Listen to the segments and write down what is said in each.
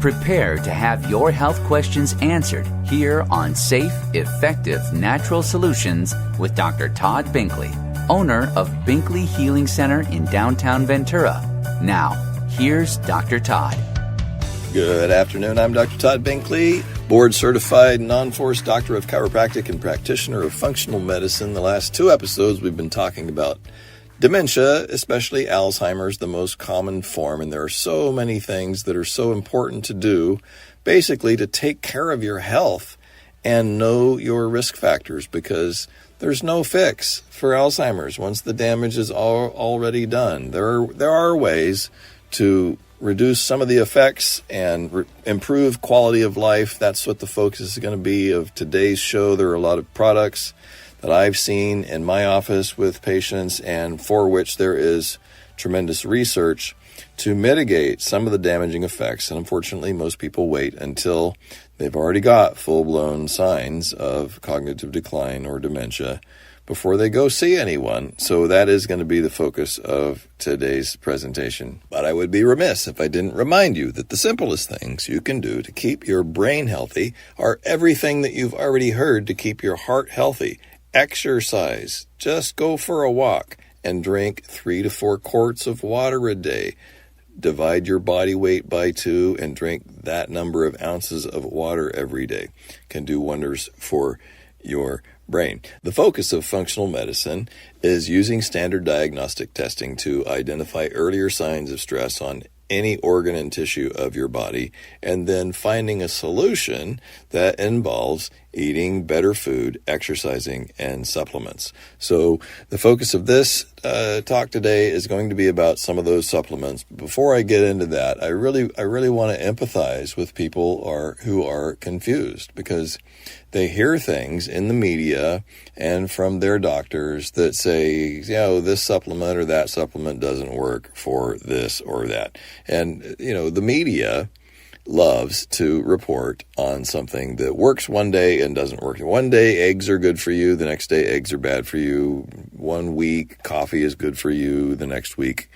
Prepare to have your health questions answered here on Safe, Effective Natural Solutions with Dr. Todd Binkley, owner of Binkley Healing Center in downtown Ventura. Now, here's Dr. Todd. Good afternoon. I'm Dr. Todd Binkley, board-certified, non-forced doctor of chiropractic and practitioner of functional medicine. The last two episodes, we've been talking about dementia, especially Alzheimer's, the most common form. And there are so many things that are so important to do, basically to take care of your health and know your risk factors, because there's no fix for Alzheimer's once the damage is already done. There are ways to reduce some of the effects and improve quality of life. That's what the focus is going to be of today's show. There are a lot of products that I've seen in my office with patients and for which there is tremendous research to mitigate some of the damaging effects. And unfortunately, most people wait until they've already got full-blown signs of cognitive decline or dementia before they go see anyone. So that is going to be the focus of today's presentation. But I would be remiss if I didn't remind you that the simplest things you can do to keep your brain healthy are everything that you've already heard to keep your heart healthy. Exercise. Just go for a walk and drink 3 to 4 quarts of water a day. Divide your body weight by 2 and drink that number of ounces of water every day. Can do wonders for your brain. The focus of functional medicine is using standard diagnostic testing to identify earlier signs of stress on any organ and tissue of your body, and then finding a solution that involves eating better food, exercising, and supplements. So the focus of this talk today is going to be about some of those supplements. Before I get into that, I really want to empathize with people who are confused, because they hear things in the media and from their doctors that say, this supplement or that supplement doesn't work for this or that. And, the media loves to report on something that works one day and doesn't work. One day eggs are good for you, the next day eggs are bad for you. 1 week coffee is good for you, the next week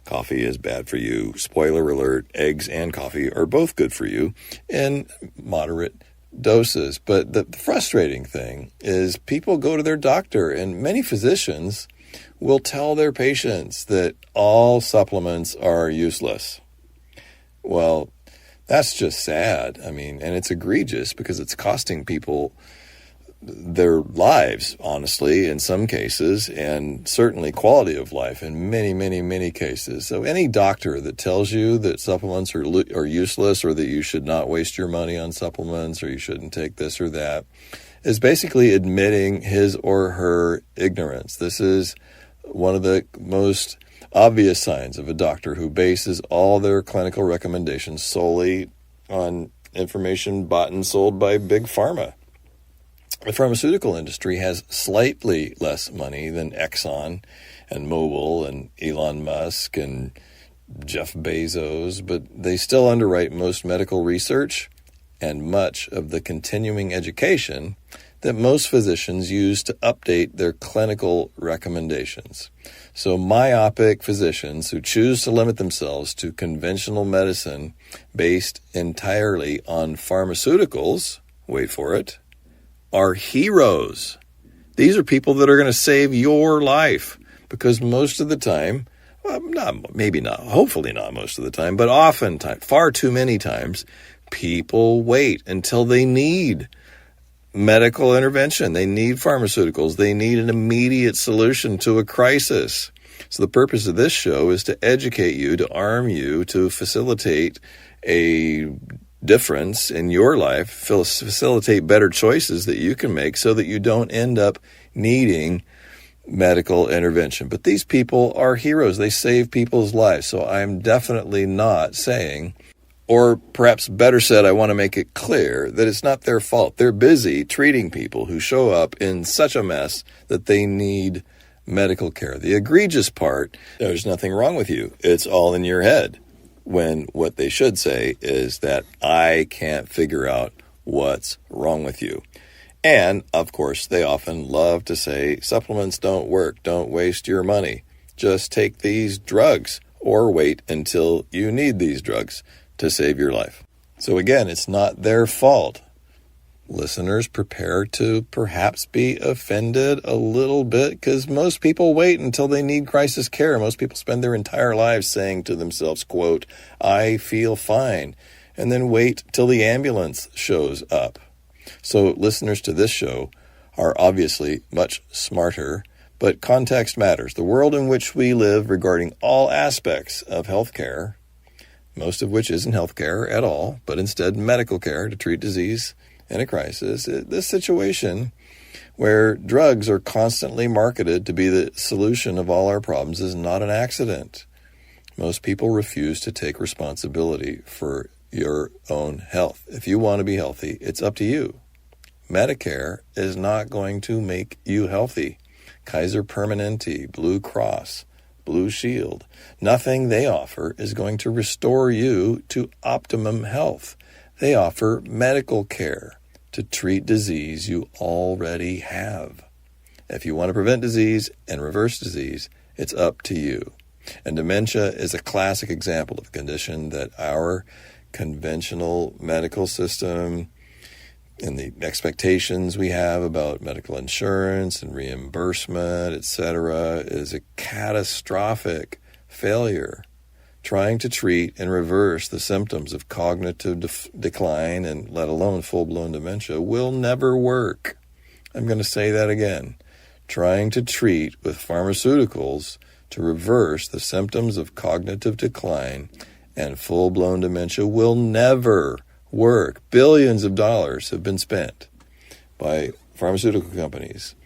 coffee is bad for you. Spoiler alert, eggs and coffee are both good for you in moderate doses. But the frustrating thing is people go to their doctor, and many physicians will tell their patients that all supplements are useless. Well, that's just sad. And it's egregious, because it's costing people their lives, honestly, in some cases, and certainly quality of life in many, many, many cases. So any doctor that tells you that supplements are useless, or that you should not waste your money on supplements, or you shouldn't take this or that, is basically admitting his or her ignorance. This is one of the most obvious signs of a doctor who bases all their clinical recommendations solely on information bought and sold by big pharma. The pharmaceutical industry has slightly less money than Exxon and Mobil and Elon Musk and Jeff Bezos, but they still underwrite most medical research and much of the continuing education that most physicians use to update their clinical recommendations. So myopic physicians who choose to limit themselves to conventional medicine based entirely on pharmaceuticals, wait for it, are heroes. These are people that are going to save your life, because most of the time, hopefully not most of the time, but oftentimes, far too many times, people wait until they need medical intervention. They need pharmaceuticals. They need an immediate solution to a crisis. So the purpose of this show is to educate you, to arm you, to facilitate a difference in your life, facilitate better choices that you can make so that you don't end up needing medical intervention. But these people are heroes. They save people's lives. So I'm definitely not saying, or perhaps better said, I want to make it clear that it's not their fault. They're busy treating people who show up in such a mess that they need medical care. The egregious part, there's nothing wrong with you. It's all in your head. When what they should say is that I can't figure out what's wrong with you. And, of course, they often love to say supplements don't work, don't waste your money. Just take these drugs or wait until you need these drugs to save your life. So again, it's not their fault. Listeners, prepare to perhaps be offended a little bit, because most people wait until they need crisis care. Most people spend their entire lives saying to themselves, quote, "I feel fine," and then wait till the ambulance shows up. So listeners to this show are obviously much smarter, but context matters. The world in which we live regarding all aspects of healthcare, most of which isn't healthcare at all, but instead medical care to treat disease in a crisis, this situation where drugs are constantly marketed to be the solution of all our problems is not an accident. Most people refuse to take responsibility for your own health. If you want to be healthy, it's up to you. Medicare is not going to make you healthy. Kaiser Permanente, Blue Cross, Blue Shield, nothing they offer is going to restore you to optimum health. They offer medical care to treat disease you already have. If you want to prevent disease and reverse disease, it's up to you. And dementia is a classic example of a condition that our conventional medical system and the expectations we have about medical insurance and reimbursement, etc., is a catastrophic failure. Trying to treat and reverse the symptoms of cognitive decline, and let alone full-blown dementia, will never work. I'm going to say that again. Trying to treat with pharmaceuticals to reverse the symptoms of cognitive decline and full-blown dementia will never work. Billions of dollars have been spent by pharmaceutical companies.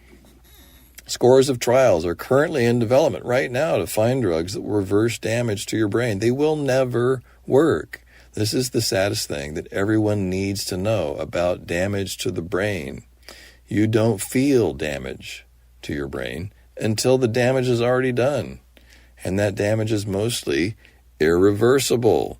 Scores of trials are currently in development right now to find drugs that will reverse damage to your brain. They will never work. This is the saddest thing that everyone needs to know about damage to the brain. You don't feel damage to your brain until the damage is already done. And that damage is mostly irreversible.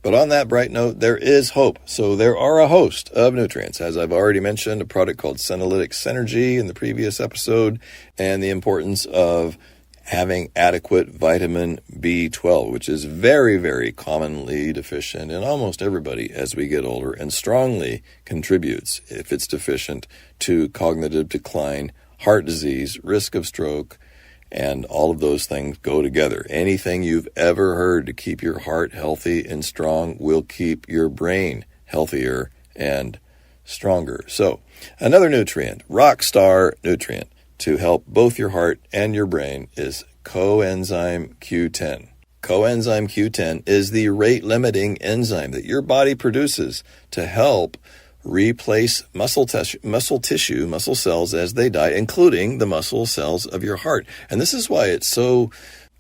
But on that bright note, there is hope. So there are a host of nutrients. As I've already mentioned, a product called Senolytic Synergy in the previous episode, and the importance of having adequate vitamin B12, which is very, very commonly deficient in almost everybody as we get older, and strongly contributes, if it's deficient, to cognitive decline, heart disease, risk of stroke, and all of those things go together. Anything you've ever heard to keep your heart healthy and strong will keep your brain healthier and stronger. So, another nutrient, rock star nutrient, to help both your heart and your brain is coenzyme Q10. Coenzyme Q10 is the rate-limiting enzyme that your body produces to help replace muscle tissue, muscle cells as they die, including the muscle cells of your heart. And this is why it's so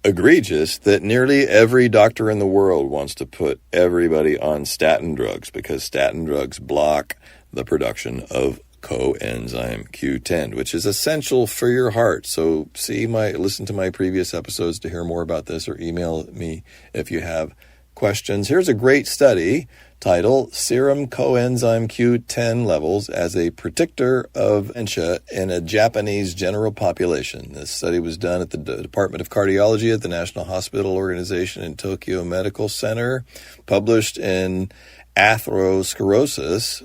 egregious that nearly every doctor in the world wants to put everybody on statin drugs, because statin drugs block the production of coenzyme Q10, which is essential for your heart. So listen to my previous episodes to hear more about this, or email me if you have questions. Here's a great study titled Serum Coenzyme Q10 Levels as a Predictor of Dementia in a Japanese General Population. This study was done at the Department of Cardiology at the National Hospital Organization in Tokyo Medical Center, published in Atherosclerosis,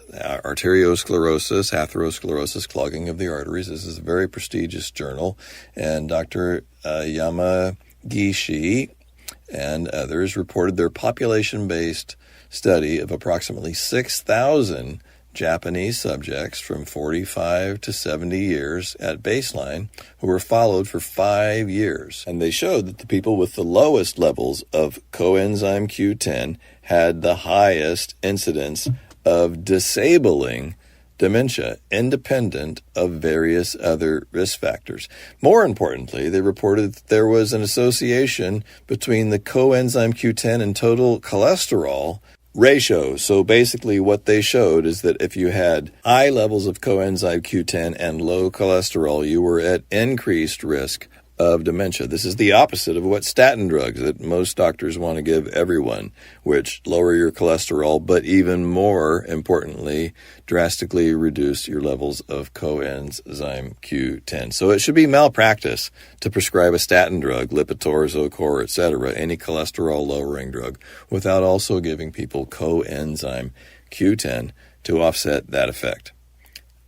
atherosclerosis, clogging of the arteries. This is a very prestigious journal, and Dr. Yamagishi and others reported their population-based study of approximately 6,000 Japanese subjects from 45 to 70 years at baseline who were followed for 5 years. And they showed that the people with the lowest levels of coenzyme Q10 had the highest incidence of disabling dementia, independent of various other risk factors. More importantly, they reported that there was an association between the coenzyme Q10 and total cholesterol ratio. So basically what they showed is that if you had high levels of coenzyme Q10 and low cholesterol, you were at increased risk of dementia. This is the opposite of what statin drugs that most doctors want to give everyone, which lower your cholesterol, but even more importantly, drastically reduce your levels of coenzyme Q10. So it should be malpractice to prescribe a statin drug, Lipitor, Zocor, etc., any cholesterol-lowering drug, without also giving people coenzyme Q10 to offset that effect.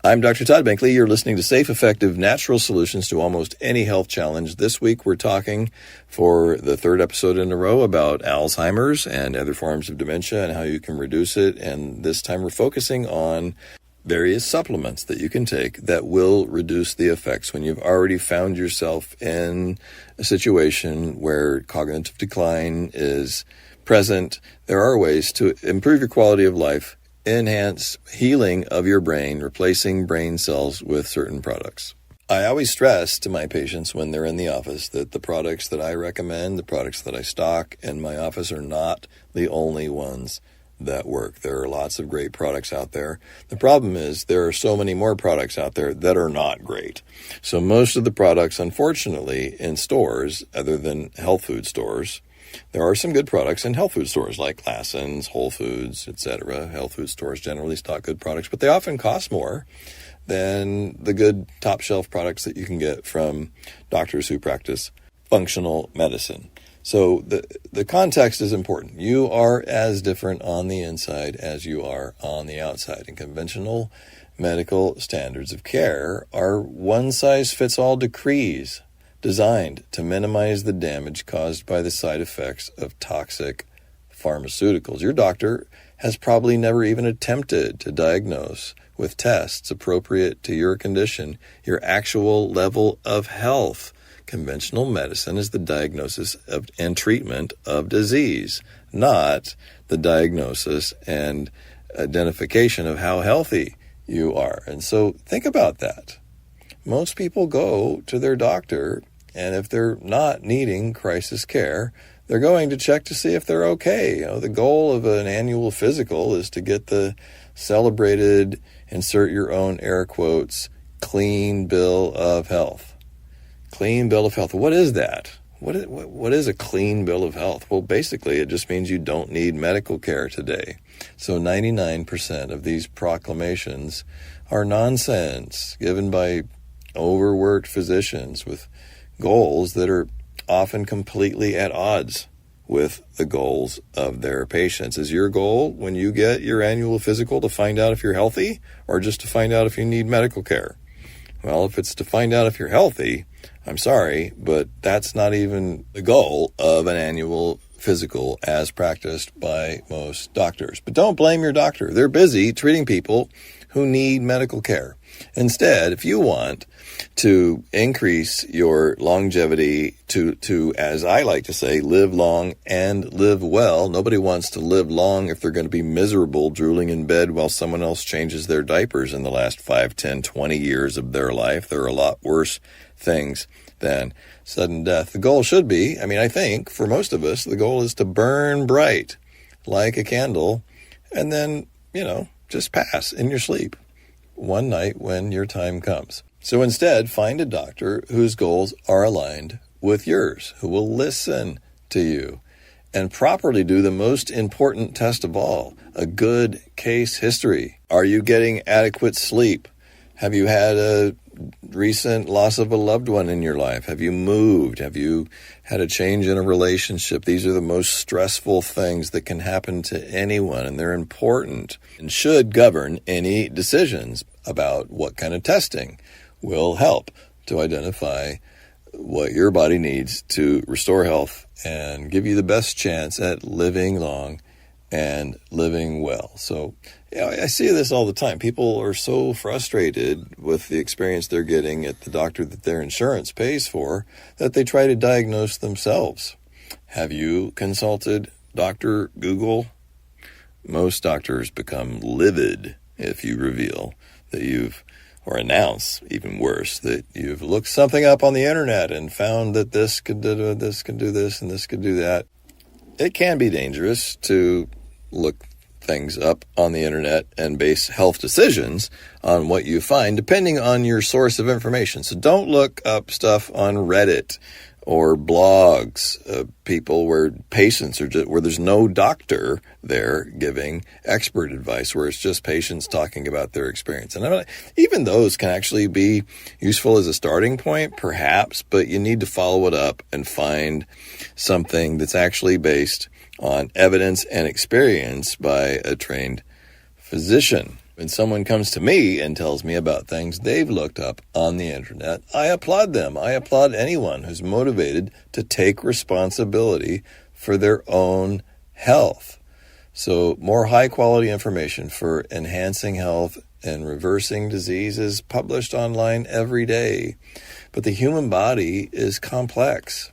I'm Dr. Todd Binkley. You're listening to Safe, Effective, Natural Solutions to Almost Any Health Challenge. This week we're talking for the third episode in a row about Alzheimer's and other forms of dementia and how you can reduce it. And this time we're focusing on various supplements that you can take that will reduce the effects when you've already found yourself in a situation where cognitive decline is present. There are ways to improve your quality of life, enhance healing of your brain, replacing brain cells with certain products. I always stress to my patients when they're in the office that the products that I recommend, the products that I stock in my office are not the only ones that work. There are lots of great products out there. The problem is there are so many more products out there that are not great. So most of the products, unfortunately, in stores, other than health food stores, there are some good products in health food stores like Lassen's, Whole Foods, etc. Health food stores generally stock good products, but they often cost more than the good top shelf products that you can get from doctors who practice functional medicine. So the context is important. You are as different on the inside as you are on the outside. And conventional medical standards of care are one-size-fits-all decrees designed to minimize the damage caused by the side effects of toxic pharmaceuticals. Your doctor has probably never even attempted to diagnose with tests appropriate to your condition your actual level of health. Conventional medicine is the diagnosis of and treatment of disease, not the diagnosis and identification of how healthy you are. And so think about that. Most people go to their doctor, and if they're not needing crisis care, they're going to check to see if they're okay. You know, the goal of an annual physical is to get the celebrated, insert your own air quotes, clean bill of health. Clean bill of health. What is that? What is a clean bill of health? Well, basically, it just means you don't need medical care today. So 99% of these proclamations are nonsense given by overworked physicians with goals that are often completely at odds with the goals of their patients. Is your goal when you get your annual physical to find out if you're healthy or just to find out if you need medical care? Well, if it's to find out if you're healthy, I'm sorry, but that's not even the goal of an annual physical as practiced by most doctors. But don't blame your doctor. They're busy treating people who need medical care. Instead, if you want to increase your longevity to, as I like to say, live long and live well. Nobody wants to live long if they're going to be miserable, drooling in bed while someone else changes their diapers in the last 5, 10, 20 years of their life. There are a lot worse things than sudden death. The goal should be, I think for most of us, the goal is to burn bright like a candle and then, just pass in your sleep one night when your time comes. So instead, find a doctor whose goals are aligned with yours, who will listen to you and properly do the most important test of all, a good case history. Are you getting adequate sleep? Have you had a recent loss of a loved one in your life? Have you moved? Have you had a change in a relationship? These are the most stressful things that can happen to anyone, and they're important and should govern any decisions about what kind of testing will help to identify what your body needs to restore health and give you the best chance at living long and living well. So, I see this all the time. People are so frustrated with the experience they're getting at the doctor that their insurance pays for that they try to diagnose themselves. Have you consulted Dr. Google? Most doctors become livid if you reveal that or announce, even worse, that you've looked something up on the internet and found that this could do this and this could do that. It can be dangerous to look things up on the internet and base health decisions on what you find, depending on your source of information. So don't look up stuff on Reddit or blogs, people where patients are where there's no doctor there giving expert advice, where it's just patients talking about their experience. And even those can actually be useful as a starting point, perhaps, but you need to follow it up and find something that's actually based on evidence and experience by a trained physician. When someone comes to me and tells me about things they've looked up on the internet, I applaud them. I applaud anyone who's motivated to take responsibility for their own health. So more high-quality information for enhancing health and reversing disease is published online every day. But the human body is complex.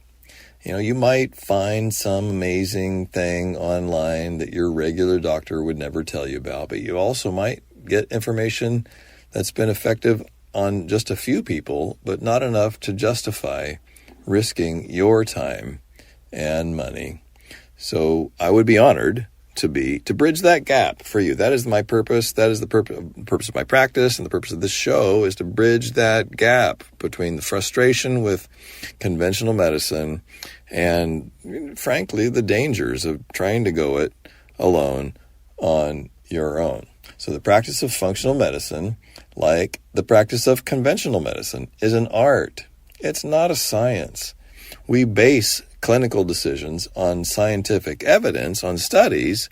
You might find some amazing thing online that your regular doctor would never tell you about, but you also might get information that's been effective on just a few people, but not enough to justify risking your time and money. So I would be honored to bridge that gap for you. That is my purpose. That is the purpose of my practice, and the purpose of this show is to bridge that gap between the frustration with conventional medicine and, frankly, the dangers of trying to go it alone on your own. So the practice of functional medicine, like the practice of conventional medicine, is an art. It's not a science. We base clinical decisions on scientific evidence, on studies,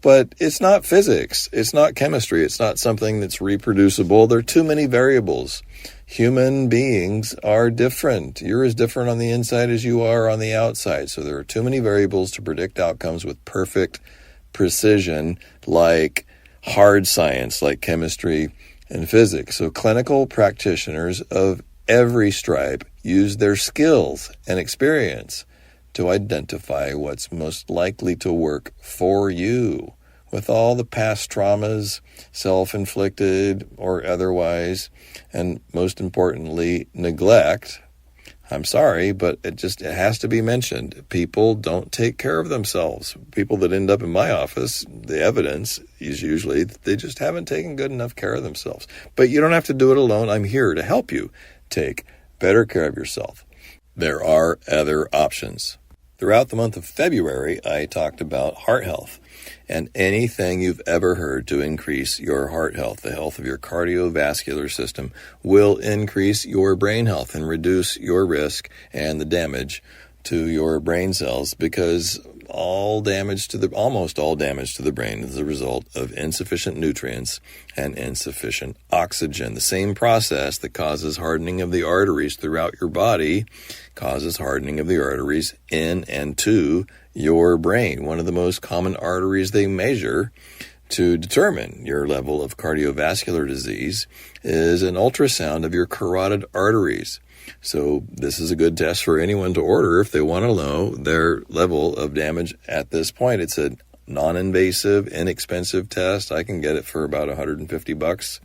but it's not physics. It's not chemistry. It's not something that's reproducible. There are too many variables. Human beings are different. You're as different on the inside as you are on the outside. So there are too many variables to predict outcomes with perfect precision, like hard science, like chemistry and physics. So clinical practitioners of every stripe use their skills and experience to identify what's most likely to work for you, with all the past traumas, self-inflicted or otherwise, and most importantly, neglect. I'm sorry, but it has to be mentioned. People don't take care of themselves. People that end up in my office, the evidence is usually that they just haven't taken good enough care of themselves. But you don't have to do it alone. I'm here to help you take better care of yourself. There are other options. Throughout the month of February, I talked about heart health and anything you've ever heard to increase your heart health, the health of your cardiovascular system, will increase your brain health and reduce your risk and the damage to your brain cells, because almost all damage to the brain is the result of insufficient nutrients and insufficient oxygen. The same process that causes hardening of the arteries throughout your body causes hardening of the arteries in and to your brain. One of the most common arteries they measure to determine your level of cardiovascular disease is an ultrasound of your carotid arteries. So this is a good test for anyone to order if they want to know their level of damage at this point. It's a noninvasive, inexpensive test. I can get it for about $150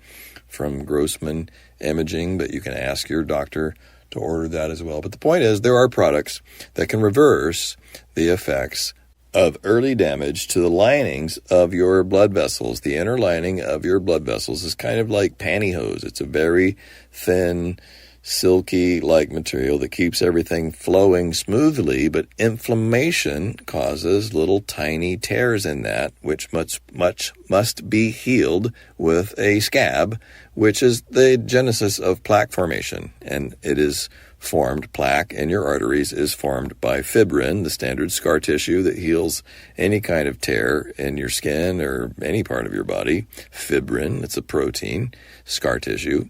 from Grossman Imaging, but you can ask your doctor to order that as well. But the point is, there are products that can reverse the effects of early damage to the linings of your blood vessels. The inner lining of your blood vessels is kind of like pantyhose. It's a very thin, silky-like material that keeps everything flowing smoothly, but inflammation causes little tiny tears in that, which must be healed with a scab, which is the genesis of plaque formation. And it is formed, plaque in your arteries is formed by fibrin, the standard scar tissue that heals any kind of tear in your skin or any part of your body. Fibrin, it's a protein, scar tissue,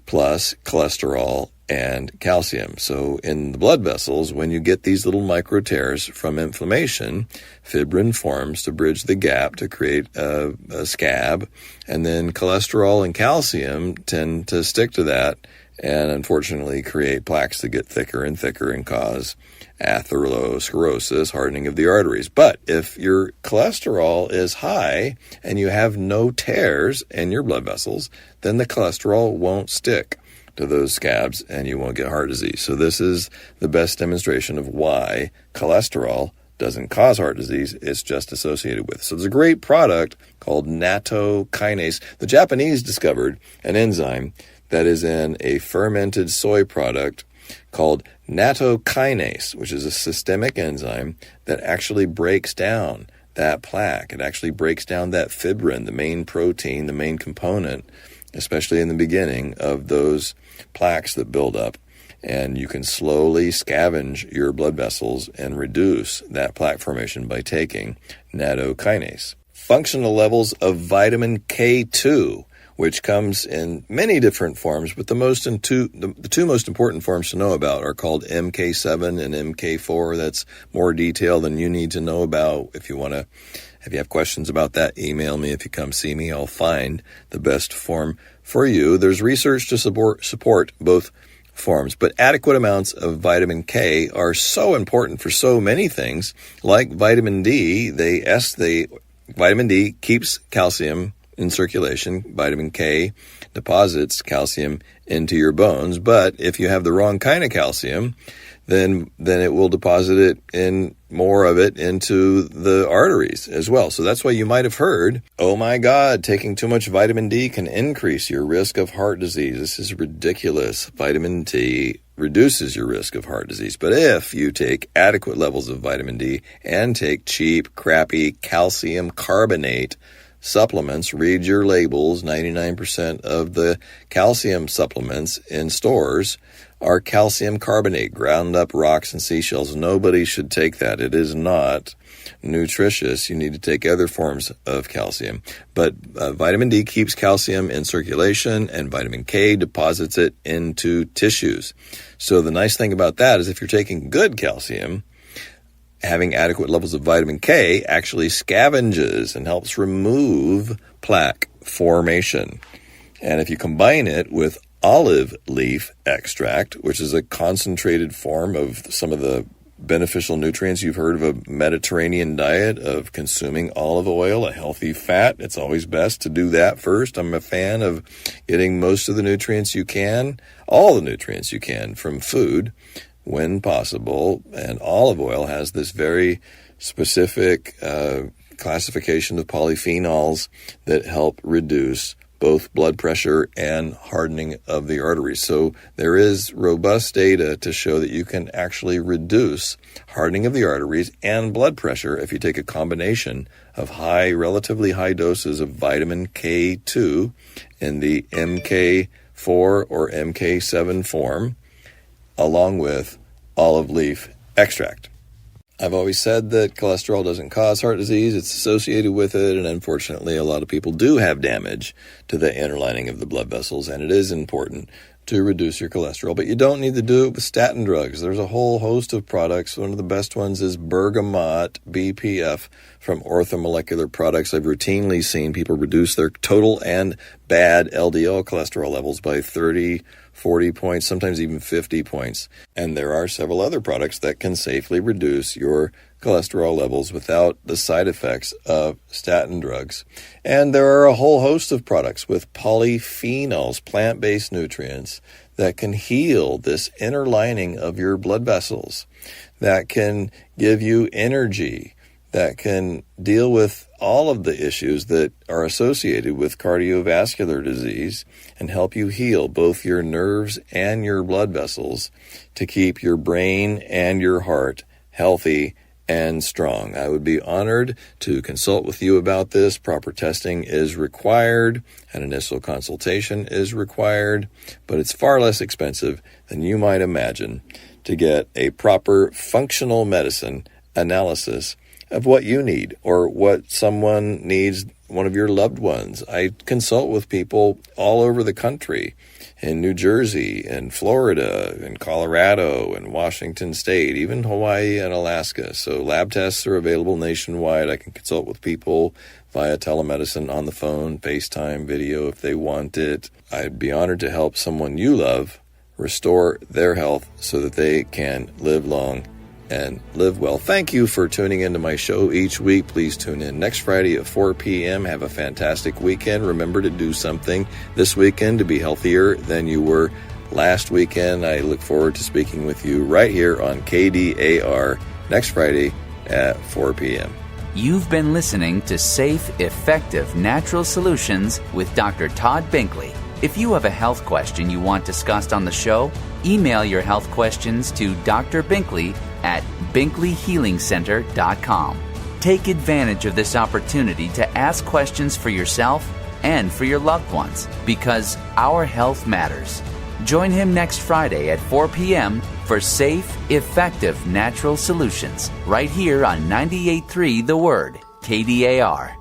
plus cholesterol and calcium. So in the blood vessels, when you get these little micro tears from inflammation, fibrin forms to bridge the gap to create a scab, and then cholesterol and calcium tend to stick to that and unfortunately create plaques that get thicker and thicker and cause atherosclerosis, hardening of the arteries. But if your cholesterol is high and you have no tears in your blood vessels, then the cholesterol won't stick to those scabs and you won't get heart disease. So this is the best demonstration of why cholesterol doesn't cause heart disease. It's just associated with. So there's a great product called Nattokinase. The Japanese discovered an enzyme that is in a fermented soy product called Nattokinase, which is a systemic enzyme that actually breaks down that plaque. It actually breaks down that fibrin, the main protein, the main component, especially in the beginning of those plaques that build up. And you can slowly scavenge your blood vessels and reduce that plaque formation by taking nattokinase. Functional levels of vitamin K2, which comes in many different forms, but the two most important forms to know about are called MK7 and MK4. That's more detail than you need to know about. If you have questions about that, email me. If you come see me, I'll find the best form for you. There's research to support both forms, but adequate amounts of vitamin K are so important for so many things, like vitamin D. Vitamin D keeps calcium in circulation. Vitamin K deposits calcium into your bones, but if you have the wrong kind of calcium, then it will deposit more of it into the arteries as well. So that's why you might have heard, oh my God, taking too much vitamin D can increase your risk of heart disease. This is ridiculous. Vitamin D reduces your risk of heart disease. But if you take adequate levels of vitamin D and take cheap, crappy calcium carbonate supplements, read your labels. 99% of the calcium supplements in stores are calcium carbonate, ground up rocks and seashells. Nobody should take that. It is not nutritious. You need to take other forms of calcium. But vitamin D keeps calcium in circulation, and vitamin K deposits it into tissues. So the nice thing about that is if you're taking good calcium, having adequate levels of vitamin K actually scavenges and helps remove plaque formation. And if you combine it with olive leaf extract, which is a concentrated form of some of the beneficial nutrients, you've heard of a Mediterranean diet of consuming olive oil, a healthy fat. It's always best to do that first. I'm a fan of getting most of the nutrients you can, all the nutrients you can from food when possible. And olive oil has this very specific classification of polyphenols that help reduce both blood pressure and hardening of the arteries. So there is robust data to show that you can actually reduce hardening of the arteries and blood pressure if you take a combination of relatively high doses of vitamin K2 in the MK4 or MK7 form, along with olive leaf extract. I've always said that cholesterol doesn't cause heart disease. It's associated with it, and unfortunately, a lot of people do have damage to the inner lining of the blood vessels, and it is important to reduce your cholesterol. But you don't need to do it with statin drugs. There's a whole host of products. One of the best ones is bergamot, BPF, from Orthomolecular Products. I've routinely seen people reduce their total and bad LDL cholesterol levels by 30, 40 points, sometimes even 50 points. And there are several other products that can safely reduce your cholesterol levels without the side effects of statin drugs. And there are a whole host of products with polyphenols, plant-based nutrients, that can heal this inner lining of your blood vessels, that can give you energy, that can deal with all of the issues that are associated with cardiovascular disease and help you heal both your nerves and your blood vessels to keep your brain and your heart healthy and strong. I would be honored to consult with you about this. Proper testing is required. An initial consultation is required, but it's far less expensive than you might imagine to get a proper functional medicine analysis of what you need or what someone needs, one of your loved ones. I consult with people all over the country, in New Jersey, in Florida, in Colorado, in Washington State, even Hawaii and Alaska. So lab tests are available nationwide. I can consult with people via telemedicine, on the phone, FaceTime, video if they want it. I'd be honored to help someone you love restore their health so that they can live long and live well. Thank you for tuning into my show each week. Please tune in next Friday at 4 p.m. Have a fantastic weekend. Remember to do something this weekend to be healthier than you were last weekend. I look forward to speaking with you right here on KDAR next Friday at 4 p.m. You've been listening to Safe, Effective Natural Solutions with Dr. Todd Binkley. If you have a health question you want discussed on the show, email your health questions to Dr. Binkley at binkleyhealingcenter.com. Take advantage of this opportunity to ask questions for yourself and for your loved ones, because our health matters. Join him next Friday at 4 p.m. for Safe, Effective Natural Solutions, right here on 98.3 The Word, KDAR.